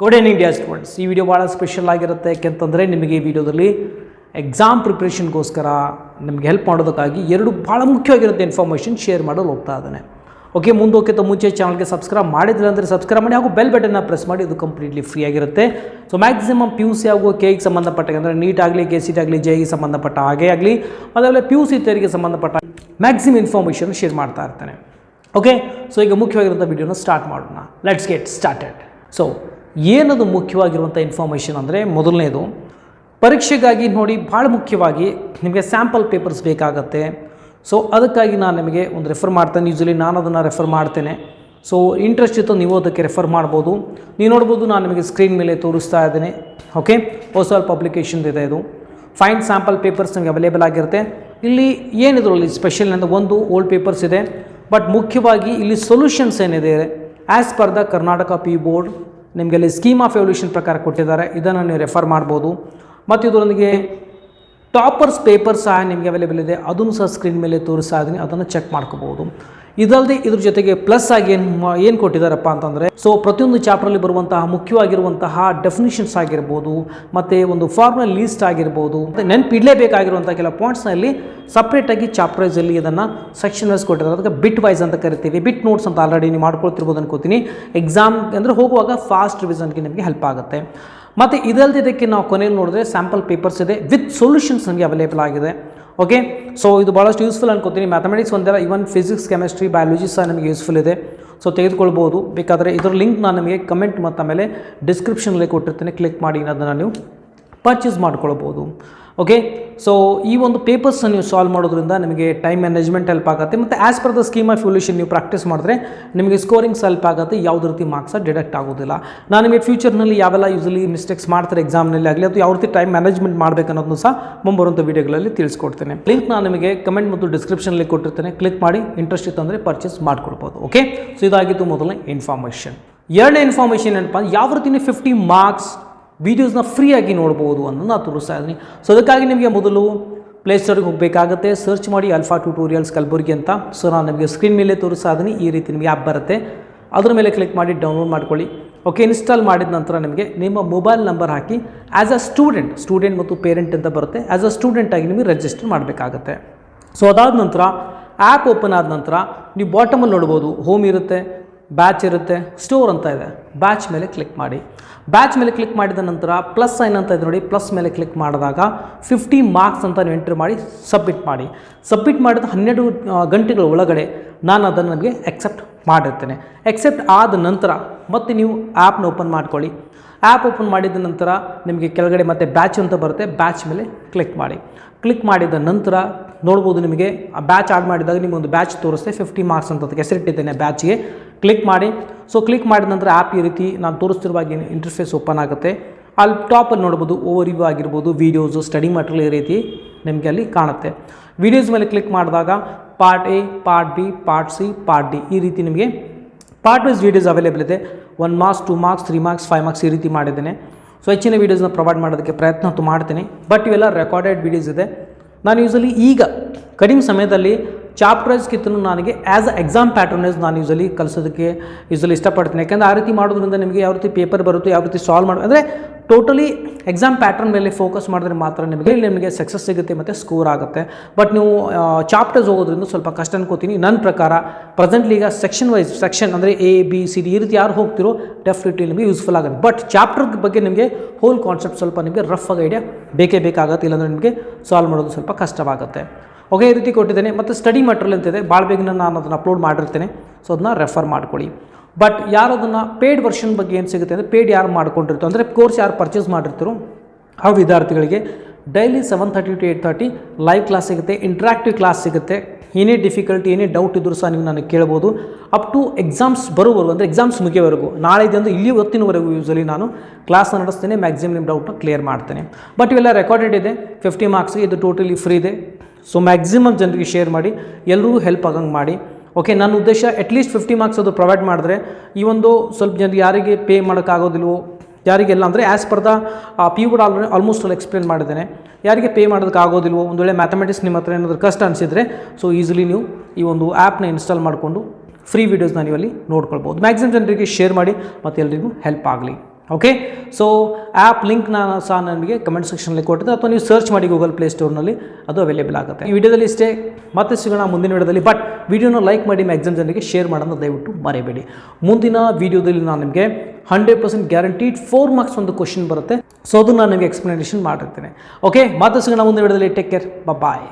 Good evening dear students. ಈ video ಭಾಳ special ಆಗಿರುತ್ತೆ. ಯಾಕೆಂತಂದರೆ ನಿಮಗೆ ಈ ವಿಡಿಯೋದಲ್ಲಿ ಎಕ್ಸಾಮ್ ಪ್ರಿಪ್ರೇಷನ್ಗೋಸ್ಕರ ನಿಮಗೆ ಹೆಲ್ಪ್ ಮಾಡೋದಕ್ಕಾಗಿ ಎರಡು ಭಾಳ ಮುಖ್ಯವಾಗಿರುತ್ತೆ ಇನ್ಫಾರ್ಮೇಷನ್ ಶೇರ್ ಮಾಡಲು ಹೋಗ್ತಾ ಇದ್ದಾನೆ. ಓಕೆ, ಮುಂದೋಕ್ಕಿಂತ ಮುಂಚೆ ಚಾನಲ್ಗೆ ಸಬ್ಸ್ಕ್ರೈಬ್ ಮಾಡಿದ್ರೆ ಅಂದರೆ ಸಬ್ಸ್ಕ್ರೈಬ್ ಮಾಡಿ ಹಾಗೂ ಬೆಲ್ ಬಟನ್ನ ಪ್ರೆಸ್ ಮಾಡಿ. ಇದು ಕಂಪ್ಲೀಟ್ಲಿ ಫ್ರೀ ಆಗಿರುತ್ತೆ. ಸೊ ಮ್ಯಾಕ್ಸಿಮಮ್ PUC ಹಾಗೂ KEಗೆ ಸಂಬಂಧಪಟ್ಟ ಅಂದರೆ NEET ಆಗಲಿ KCET ಆಗಲಿ JEಗೆ ಸಂಬಂಧಪಟ್ಟ ಹಾಗೆ ಆಗಲಿ ಅದಾಗಲೇ PUC ತಯಾರಿಗೆ ಸಂಬಂಧಪಟ್ಟ ಮ್ಯಾಕ್ಸಿಮಮ್ ಇನ್ಫಾರ್ಮೇಷನ್ ಶೇರ್ ಮಾಡ್ತಾ ಇರ್ತಾನೆ. ಓಕೆ, ಸೊ ಈಗ ಮುಖ್ಯವಾಗಿರುವಂಥ ವಿಡಿಯೋನ ಸ್ಟಾರ್ಟ್ ಮಾಡೋಣ. Let's get started. ಸೊ ಏನದು ಮುಖ್ಯವಾಗಿರುವಂಥ ಇನ್ಫಾರ್ಮೇಷನ್ ಅಂದರೆ ಮೊದಲನೇದು ಪರೀಕ್ಷೆಗಾಗಿ ನೋಡಿ ಭಾಳ ಮುಖ್ಯವಾಗಿ ನಿಮಗೆ ಸ್ಯಾಂಪಲ್ ಪೇಪರ್ಸ್ ಬೇಕಾಗತ್ತೆ. ಸೊ ಅದಕ್ಕಾಗಿ ನಾನು ನಿಮಗೆ ಒಂದು ರೆಫರ್ ಮಾಡ್ತೇನೆ. ಯೂಶ್ವಲಿ ನಾನು ಅದನ್ನು ರೆಫರ್ ಮಾಡ್ತೇನೆ. ಸೊ ಇಂಟ್ರೆಸ್ಟ್ ಇತ್ತು ನೀವು ಅದಕ್ಕೆ ರೆಫರ್ ಮಾಡ್ಬೋದು. ನೀವು ನೋಡ್ಬೋದು, ನಾನು ನಿಮಗೆ ಸ್ಕ್ರೀನ್ ಮೇಲೆ ತೋರಿಸ್ತಾ ಇದ್ದೇನೆ. ಓಕೆ, oswaal ಪಬ್ಲಿಕೇಶನ್ ಇದೆ. ಇದು ಫೈನ್ ಸ್ಯಾಂಪಲ್ ಪೇಪರ್ಸ್ ನಿಮಗೆ ಅವೈಲೇಬಲ್ ಆಗಿರುತ್ತೆ. ಇಲ್ಲಿ ಏನಿದ್ರಲ್ಲಿ ಸ್ಪೆಷಲ್ ಅಂದರೆ ಒಂದು ಓಲ್ಡ್ ಪೇಪರ್ಸ್ ಇದೆ, ಬಟ್ ಮುಖ್ಯವಾಗಿ ಇಲ್ಲಿ ಸೊಲ್ಯೂಷನ್ಸ್ ಏನಿದೆ as per the Karnataka PU board ನಿಮಗೆ ಅಲ್ಲಿ ಸ್ಕೀಮ್ ಆಫ್ ಎವಲ್ಯೂಷನ್ ಪ್ರಕಾರ ಕೊಟ್ಟಿದ್ದಾರೆ. ಇದನ್ನು ನೀವು ರೆಫರ್ ಮಾಡ್ಬೋದು. ಮತ್ತು ಇದರೊಂದಿಗೆ ಟಾಪರ್ಸ್ ಪೇಪರ್ ಸಹ ನಿಮಗೆ ಅವೈಲೇಬಲ್ ಇದೆ. ಅದನ್ನು ಸಹ ಸ್ಕ್ರೀನ್ ಮೇಲೆ ತೋರಿಸ್ತಾ ಇದ್ದೀನಿ, ಅದನ್ನು ಚೆಕ್ ಮಾಡ್ಕೋಬೋದು. ಇದಲ್ಲದೆ ಇದ್ರ ಜೊತೆಗೆ ಪ್ಲಸ್ ಆಗಿ ಏನು ಕೊಟ್ಟಿದ್ದಾರಪ್ಪ ಅಂತಂದರೆ, ಸೊ ಪ್ರತಿಯೊಂದು ಚಾಪ್ಟ್ರಲ್ಲಿ ಬರುವಂತಹ ಮುಖ್ಯವಾಗಿರುವಂತಹ ಡೆಫಿನಿಷನ್ಸ್ ಆಗಿರ್ಬೋದು, ಮತ್ತು ಒಂದು ಫಾರ್ಮಲ್ ಲೀಸ್ಟ್ ಆಗಿರ್ಬೋದು, ಮತ್ತು ನೆನಪಿಡಲೇಬೇಕಾಗಿರುವಂಥ ಕೆಲ ಪಾಯಿಂಟ್ಸ್ನಲ್ಲಿ ಸಪ್ರೇಟಾಗಿ ಚಾಪ್ಟರ್ ವೈಸಲ್ಲಿ ಇದನ್ನು ಸೆಕ್ಷನ್ ವೈಸ್ ಕೊಟ್ಟಿದ್ದಾರೆ. ಅದಕ್ಕೆ ಬಿಟ್ ವೈಸ್ ಅಂತ ಕರಿತೀವಿ. ಬಿಟ್ ನೋಟ್ಸ್ ಅಂತ ಆಲ್ರೆಡಿ ನೀವು ಮಾಡ್ಕೊಳ್ತಿರ್ಬೋದು ಅನ್ಕೋತೀನಿ. ಎಕ್ಸಾಮ್ ಅಂದರೆ ಹೋಗುವಾಗ ಫಾಸ್ಟ್ ರಿವಿಷನ್ಗೆ ನಿಮಗೆ ಹೆಲ್ಪ್ ಆಗುತ್ತೆ. ಮತ್ತು ಇದಲ್ಲದೆ ಇದಕ್ಕೆ ನಾವು ಕೊನೆಯಲ್ಲಿ ನೋಡಿದ್ರೆ ಸ್ಯಾಂಪಲ್ ಪೇಪರ್ಸ್ ಇದೆ ವಿತ್ ಸೊಲ್ಯೂಷನ್ಸ್ ನಮಗೆ ಅವೈಲೇಬಲ್ ಆಗಿದೆ. ಓಕೆ, ಸೊ ಇದು ಭಾಳಷ್ಟು ಯೂಸ್ಫುಲ್ ಅನ್ಕೋತೀನಿ. ಮ್ಯಾಥಮೆಟಿಕ್ಸ್ ಒಂದೆಲ್ಲ ಇವನ್ ಫಿಸಿಕ್ಸ್, ಕೆಮಿಸ್ಟ್ರಿ, ಬಯಾಲಜಿ ಸಹ ನಮಗೆ ಯೂಸ್ಫುಲ್ ಇದೆ. ಸೊ ತೆಗೆದುಕೊಳ್ಬೋದು. ಬೇಕಾದರೆ ಇದರ ಲಿಂಕ್ ನಾನು ನಿಮಗೆ ಕಮೆಂಟ್ ಮತ್ತು ಆಮೇಲೆ ಡಿಸ್ಕ್ರಿಪ್ಷನಲ್ಲಿ ಕೊಟ್ಟಿರ್ತೀನಿ. ಕ್ಲಿಕ್ ಮಾಡಿ ಅದನ್ನು ನೀವು ಪರ್ಚೇಸ್ ಮಾಡ್ಕೊಳ್ಬೋದು. ಓಕೆ, ಸೊ ಈ ಒಂದು ಪೇಪರ್ಸನ್ನು ನೀವು ಸಾಲ್ವ್ ಮಾಡೋದ್ರಿಂದ ನಿಮಗೆ ಟೈಮ್ ಮ್ಯಾನೇಜ್ಮೆಂಟ್ ಹೆಲ್ಪ್ ಆಗುತ್ತೆ. ಮತ್ತು as per the scheme of evolution ನೀವು ಪ್ರಾಕ್ಟೀಸ್ ಮಾಡಿದ್ರೆ ನಿಮಗೆ ಸ್ಕೋರಿಂಗ್ಸ್ ಹೆಲ್ಪ್ ಆಗುತ್ತೆ. ಯಾವುದೇ ರೀತಿ ಮಾರ್ಕ್ಸ್ ಡಿಡಕ್ಟ್ ಆಗೋದಿಲ್ಲ. ನಾನು ನಿಮಗೆ ಫ್ಯೂಚರ್ನಲ್ಲಿ ಯಾವೆಲ್ಲ ಯೂಸಲಿ ಮಿಸ್ಟೇಕ್ಸ್ ಮಾಡ್ತಾರೆ ಎಕ್ಸಾಮ್ನಲ್ಲಿ ಆಗಲಿ ಅಥವಾ ಯಾವ ರೀತಿ ಟೈಮ್ ಮ್ಯಾನೇಜ್ಮೆಂಟ್ ಮಾಡಬೇಕು ಅನ್ನೋದನ್ನು ಸಹ ಮುಂಬರುವಂಥ ವೀಡಿಯೋಗಳಲ್ಲಿ ತಿಳಿಸ್ಕೊಡ್ತೇನೆ. ಲಿಂಕ್ ನಾನು ನಿಮಗೆ ಕಮೆಂಟ್ ಮತ್ತು ಡಿಸ್ಕ್ರಿಪ್ಷನಲ್ಲಿ ಕೊಟ್ಟಿರ್ತೇನೆ. ಕ್ಲಿಕ್ ಮಾಡಿ, ಇಂಟ್ರೆಸ್ಟ್ ಇತ್ತು ಅಂದರೆ ಪರ್ಚೇಸ್ ಮಾಡ್ಕೊಳ್ಬೋದು. ಓಕೆ, ಸೊ ಇದಾಗಿತ್ತು ಮೊದಲನೇ ಇನ್ಫಾರ್ಮೇಷನ್. ಎರಡನೇ ಇನ್ಫಾರ್ಮೇಷನ್ ಏನಪ್ಪ, ಯಾವ ರೀತಿ 50 ಮಾರ್ಕ್ಸ್ ವೀಡಿಯೋಸ್ನ ಫ್ರೀಯಾಗಿ ನೋಡ್ಬೋದು ಅನ್ನೋದು ನಾನು ತೋರಿಸ್ತಾ ಇದ್ದೀನಿ. ಸೊ ಅದಕ್ಕಾಗಿ ನಿಮಗೆ ಮೊದಲು ಪ್ಲೇಸ್ಟೋರಿಗೆ ಹೋಗಬೇಕಾಗುತ್ತೆ. ಸರ್ಚ್ ಮಾಡಿ ಅಲ್ಫಾ ಟ್ಯೂಟೋರಿಯಲ್ಸ್ ಕಲಬುರಗಿ ಅಂತ. ಸೊ ನಾನು ನಿಮಗೆ ಸ್ಕ್ರೀನ್ ಮೇಲೆ ತೋರಿಸ್ತಾ ಇದ್ದೀನಿ. ಈ ರೀತಿ ನಿಮಗೆ ಆ್ಯಪ್ ಬರುತ್ತೆ. ಅದರ ಮೇಲೆ ಕ್ಲಿಕ್ ಮಾಡಿ ಡೌನ್ಲೋಡ್ ಮಾಡ್ಕೊಳ್ಳಿ. ಓಕೆ, ಇನ್ಸ್ಟಾಲ್ ಮಾಡಿದ ನಂತರ ನಿಮಗೆ ನಿಮ್ಮ mobile number hockey as a student ಮತ್ತು ಪೇರೆಂಟ್ ಅಂತ ಬರುತ್ತೆ. ಆ್ಯಸ್ ಅ ಸ್ಟೂಡೆಂಟಾಗಿ ನಿಮಗೆ ರಿಜಿಸ್ಟರ್ ಮಾಡಬೇಕಾಗತ್ತೆ. ಸೊ ಅದಾದ ನಂತರ ಆ್ಯಪ್ ಓಪನ್ ಆದ ನಂತರ ನೀವು ಬಾಟಮಲ್ಲಿ ನೋಡ್ಬೋದು, ಹೋಮ್ ಇರುತ್ತೆ, ಬ್ಯಾಚ್ ಇರುತ್ತೆ, ಸ್ಟೋರ್ ಅಂತ ಇದೆ. ಬ್ಯಾಚ್ ಮೇಲೆ ಕ್ಲಿಕ್ ಮಾಡಿ. ಬ್ಯಾಚ್ ಮೇಲೆ ಕ್ಲಿಕ್ ಮಾಡಿದ ನಂತರ ಪ್ಲಸ್ ಸೈನ್ ಅಂತ ಇದೆ ನೋಡಿ. ಪ್ಲಸ್ ಮೇಲೆ ಕ್ಲಿಕ್ ಮಾಡಿದಾಗ 50 ಮಾರ್ಕ್ಸ್ ಅಂತ ನೀವು ಎಂಟ್ರ್ ಮಾಡಿ ಸಬ್ಮಿಟ್ ಮಾಡಿ. ಸಬ್ಮಿಟ್ ಮಾಡಿದ 12 ಗಂಟೆಗಳ ಒಳಗಡೆ ನಾನು ಅದನ್ನು ನಮಗೆ ಎಕ್ಸೆಪ್ಟ್ ಮಾಡಿರ್ತೇನೆ. ಎಕ್ಸೆಪ್ಟ್ ಆದ ನಂತರ ಮತ್ತೆ ನೀವು ಆ್ಯಪ್ನ ಓಪನ್ ಮಾಡ್ಕೊಳ್ಳಿ. ಆ್ಯಪ್ ಓಪನ್ ಮಾಡಿದ ನಂತರ ನಿಮಗೆ ಕೆಳಗಡೆ ಮತ್ತೆ ಬ್ಯಾಚ್ ಅಂತ ಬರುತ್ತೆ. ಬ್ಯಾಚ್ ಮೇಲೆ ಕ್ಲಿಕ್ ಮಾಡಿ. ಕ್ಲಿಕ್ ಮಾಡಿದ ನಂತರ ನೋಡ್ಬೋದು, ನಿಮಗೆ ಆ ಬ್ಯಾಚ್ ಆಡ್ ಮಾಡಿದಾಗ ನಿಮಗೊಂದು ಬ್ಯಾಚ್ ತೋರಿಸ್ತೆ 50 ಮಾರ್ಕ್ಸ್ ಅಂತ ಹೆಸರಿಟ್ಟಿದ್ದೇನೆ ಬ್ಯಾಚ್ಗೆ. ಕ್ಲಿಕ್ ಮಾಡಿ. ಸೊ ಕ್ಲಿಕ್ ಮಾಡಿದ ನಂತರ ಆ್ಯಪ್ ಈ ರೀತಿ ನಾನು ತೋರಿಸ್ತಿರುವಾಗ ಇಂಟರ್ಫೇಸ್ ಓಪನ್ ಆಗುತ್ತೆ. ಅಲ್ಲಿ ಟಾಪಲ್ಲಿ ನೋಡ್ಬೋದು ಓವರ್ ವ್ಯೂ ಆಗಿರ್ಬೋದು, ವೀಡಿಯೋಸು, ಸ್ಟಡಿ ಮಟೀರಿಯಲ್ ಈ ರೀತಿ ನಿಮಗೆ ಅಲ್ಲಿ ಕಾಣುತ್ತೆ. ವೀಡಿಯೋಸ್ ಮೇಲೆ ಕ್ಲಿಕ್ ಮಾಡಿದಾಗ part A, part B, part C, part D ಈ ರೀತಿ ನಿಮಗೆ ಪಾರ್ಟ್ ವೈಸ್ ವೀಡಿಯೋಸ್ ಅವೈಲೇಬಲ್ ಇದೆ. 1 ಮಾರ್ಕ್ಸ್, 2 ಮಾರ್ಕ್ಸ್, 3 ಮಾರ್ಕ್ಸ್, 5 ಮಾರ್ಕ್ಸ್ ಈ ರೀತಿ ಮಾಡಿದ್ದೇನೆ. ಸೊ ಹೆಚ್ಚಿನ ವೀಡಿಯೋಸ್ನ ಪ್ರೊವೈಡ್ ಮಾಡೋದಕ್ಕೆ ಪ್ರಯತ್ನ ಮಾಡ್ತೀನಿ. ಬಟ್ ಇವೆಲ್ಲ ರೆಕಾರ್ಡೆಡ್ ವೀಡಿಯೋಸ್ ಇದೆ. ನಾನು ಯೂಸಲಿ ಈಗ ಕಡಿಮೆ ಸಮಯದಲ್ಲಿ ಚಾಪ್ಟರ್ ವೈಸ್ಗಿಂತಲೂ ನನಗೆ as a exam pattern wise ನಾನು ಕಲಿಸೋದಕ್ಕೆ ಇಷ್ಟಪಡ್ತೀನಿ. ಯಾಕೆಂದರೆ ಆ ರೀತಿ ಮಾಡೋದ್ರಿಂದ ನಿಮಗೆ ಯಾವ ರೀತಿ ಪೇಪರ್ ಬರುತ್ತೆ, ಯಾವ ರೀತಿ ಸಾಲ್ವ್ ಮಾಡೋದು ಅಂದರೆ ಟೋಟಲಿ ಎಕ್ಸಾಮ್ ಪ್ಯಾಟರ್ನ್ ಮೇಲೆ ಫೋಕಸ್ ಮಾಡಿದ್ರೆ ಮಾತ್ರ ನಿಮಗೆ ಸಕ್ಸಸ್ ಸಿಗುತ್ತೆ ಮತ್ತು ಸ್ಕೋರ್ ಆಗುತ್ತೆ. ಬಟ್ ನೀವು ಚಾಪ್ಟರ್ಸ್ ಹೋಗೋದ್ರಿಂದ ಸ್ವಲ್ಪ ಕಷ್ಟ ಅನ್ಕೋತೀನಿ. ನನ್ನ ಪ್ರಕಾರ ಪ್ರೆಸೆಂಟ್ಲಿ ಈಗ ಸೆಕ್ಷನ್ ಅಂದರೆ A, B, C, D ಈ ರೀತಿ ಯಾರು ಹೋಗ್ತಿರೋ ಡೆಫಿನೆಟ್ಲಿ ನಿಮಗೆ ಯೂಸ್ಫುಲ್ ಆಗುತ್ತೆ. ಬಟ್ ಚಾಪ್ಟರ್ ಬಗ್ಗೆ ನಿಮಗೆ ಹೋಲ್ ಕಾನ್ಸೆಪ್ಟ್ ಸ್ವಲ್ಪ ನಿಮಗೆ ರಫ್ ಆಗಿ ಐಡಿಯಾ ಬೇಕಾಗುತ್ತೆ. ಇಲ್ಲಾಂದರೆ ನಿಮಗೆ ಸಾಲ್ವ್ ಮಾಡೋದು ಸ್ವಲ್ಪ ಕಷ್ಟವಾಗುತ್ತೆ. ಓಕೆ, ಈ ರೀತಿ ಕೊಟ್ಟಿದ್ದೇನೆ. ಮತ್ತು ಸ್ಟಡಿ ಮಟೀರಿಯಲ್ ಅಂತಿದೆ, ಭಾಳ ಬೇಗ ನಾನು ಅದನ್ನು ಅಪ್ಲೋಡ್ ಮಾಡಿರ್ತೇನೆ. ಸೊ ಅದನ್ನ ರೆಫರ್ ಮಾಡ್ಕೊಳ್ಳಿ. ಬಟ್ ಯಾರು ಅದನ್ನು ಪೇಯ್ಡ್ ವರ್ಷನ್ ಬಗ್ಗೆ ಏನು ಸಿಗುತ್ತೆ ಅಂದರೆ, ಪೇಯ್ಡ್ ಯಾರು ಮಾಡ್ಕೊಂಡಿರ್ತೀರೋ ಅಂದರೆ ಕೋರ್ಸ್ ಯಾರು ಪರ್ಚೇಸ್ ಮಾಡಿರ್ತೀರೋ ಆ ವಿದ್ಯಾರ್ಥಿಗಳಿಗೆ ಡೈಲಿ 7:30 to 8:30 ಲೈವ್ ಕ್ಲಾಸ್ ಸಿಗುತ್ತೆ, ಇಂಟ್ರಾಕ್ಟಿವ್ ಕ್ಲಾಸ್ ಸಿಗುತ್ತೆ. ಏನೇ ಡಿಫಿಕಲ್ಟಿ, ಏನೇ ಡೌಟ್ ಇದ್ದರೂ ಸಹ ನೀವು ನನಗೆ ಕೇಳ್ಬೋದು. ಅಪ್ ಟು ಎಕ್ಸಾಮ್ಸ್ ಬರೋವರೆಗೂ ಅಂದರೆ ಎಕ್ಸಾಮ್ಸ್ ಮುಗಿಯೋವರೆಗೂ, ನಾಳೆದು ಅಂದರೆ ಇಲ್ಲಿ ಹೊತ್ತಿನವರೆಗೂ ಯೂಸಲಿ ನಾನು ಕ್ಲಾಸ್ನ ನಡೆಸ್ತೇನೆ. ಮ್ಯಾಕ್ಸಿಮಮ್ ನಿಮ್ಮ ಡೌಟ್ನ ಕ್ಲಿಯರ್ ಮಾಡ್ತೇನೆ. ಬಟ್ ಇವೆಲ್ಲ ರೆಕಾರ್ಡೆಡ್ ಇದೆ. 50 ಮಾರ್ಕ್ಸ್ ಇದು ಟೋಟಲಿ ಫ್ರೀ ಇದೆ. ಸೊ ಮ್ಯಾಕ್ಸಿಮಮ್ ಜನರಿಗೆ ಶೇರ್ ಮಾಡಿ, ಎಲ್ಲರಿಗೂ ಹೆಲ್ಪ್ ಆಗಂಗೆ ಮಾಡಿ. ಓಕೆ, ನನ್ನ ಉದ್ದೇಶ ಅಟ್ಲೀಸ್ಟ್ 50 ಮಾರ್ಕ್ಸ್ ಅದು ಪ್ರೊವೈಡ್ ಮಾಡಿದ್ರೆ ಈ ಒಂದು ಸ್ವಲ್ಪ ಜನರಿಗೆ ಯಾರಿಗೆ ಪೇ ಮಾಡೋಕ್ಕಾಗೋದಿಲ್ವೋ, ಯಾರಿಗೆಲ್ಲ ಅಂದರೆ ಆ್ಯಸ್ ಪರ್ ದ PU ಕೂಡ ಆಲ್ಮೋಸ್ಟ್ ಎಕ್ಸ್ಪ್ಲೇನ್ ಮಾಡಿದ್ದೇನೆ. ಯಾರಿಗೆ ಪೇ ಮಾಡೋದಕ್ಕಾಗೋದಿಲ್ವೋ, ಒಂದು ವೇಳೆ ಮ್ಯಾಥಮೆಟಿಕ್ಸ್ ನಿಮ್ಮ ಹತ್ರ ಏನಾದರೂ ಕಷ್ಟ ಅನಿಸಿದರೆ ಸೊ ಈಸಿಲಿ ನೀವು ಈ ಒಂದು ಆ್ಯಪ್ನ ಇನ್ಸ್ಟಾಲ್ ಮಾಡಿಕೊಂಡು ಫ್ರೀ ವೀಡಿಯೋಸ್ನ ನೀವಲ್ಲಿ ನೋಡ್ಕೊಳ್ಬೋದು. ಮ್ಯಾಕ್ಸಿಮಮ್ ಜನರಿಗೆ ಶೇರ್ ಮಾಡಿ ಮತ್ತು ಎಲ್ಲರಿಗೂ ಹೆಲ್ಪ್ ಆಗಲಿ. ಓಕೆ, ಸೊ ಆ್ಯಪ್ ಲಿಂಕ್ ನಾನು ಸಹ ನನಗೆ ಕಮೆಂಟ್ ಸೆಕ್ಷನಲ್ಲಿ ಕೊಟ್ಟಿದ್ದೆ, ಅಥವಾ ನೀವು ಸರ್ಚ್ ಮಾಡಿ ಗೂಗಲ್ ಪ್ಲೇಸ್ಟೋರ್ನಲ್ಲಿ ಅದು ಅವೈಲೇಬಲ್ ಆಗುತ್ತೆ. ಈ ವಿಡಿಯೋದಲ್ಲಿ ಇಷ್ಟೇ, ಮತ್ತೆ ಸಿಗೋಣ ಮುಂದಿನ ವಿಡಿಯೋದಲ್ಲಿ. ಬಟ್ ವಿಡಿಯೋನ ಲೈಕ್ ಮಾಡಿ ನಿಮ್ಮ ಎಕ್ಸಾಮ್ ಜನರಿಗೆ ಶೇರ್ ಮಾಡೋದನ್ನ ದಯವಿಟ್ಟು ಮರೆಯಬೇಡಿ. ಮುಂದಿನ ವಿಡಿಯೋದಲ್ಲಿ ನಾನು ನಿಮಗೆ 100% ಗ್ಯಾರಂಟೀಡ್ 4 ಮಾರ್ಕ್ಸ್ ಒಂದು ಕ್ವಶನ್ ಬರುತ್ತೆ, ಸೊ ಅದು ನಾನು ನಿಮಗೆ ಎಕ್ಸ್ಪ್ಲನೇಷನ್ ಮಾಡಿರ್ತೀನಿ. ಓಕೆ, ಮತ್ತೆ ಸಿಗೋಣ ಮುಂದಿನ ವಿಡಿಯೋದಲ್ಲಿ. ಟೇಕ್ ಕೇರ್, ಬಾಯ್.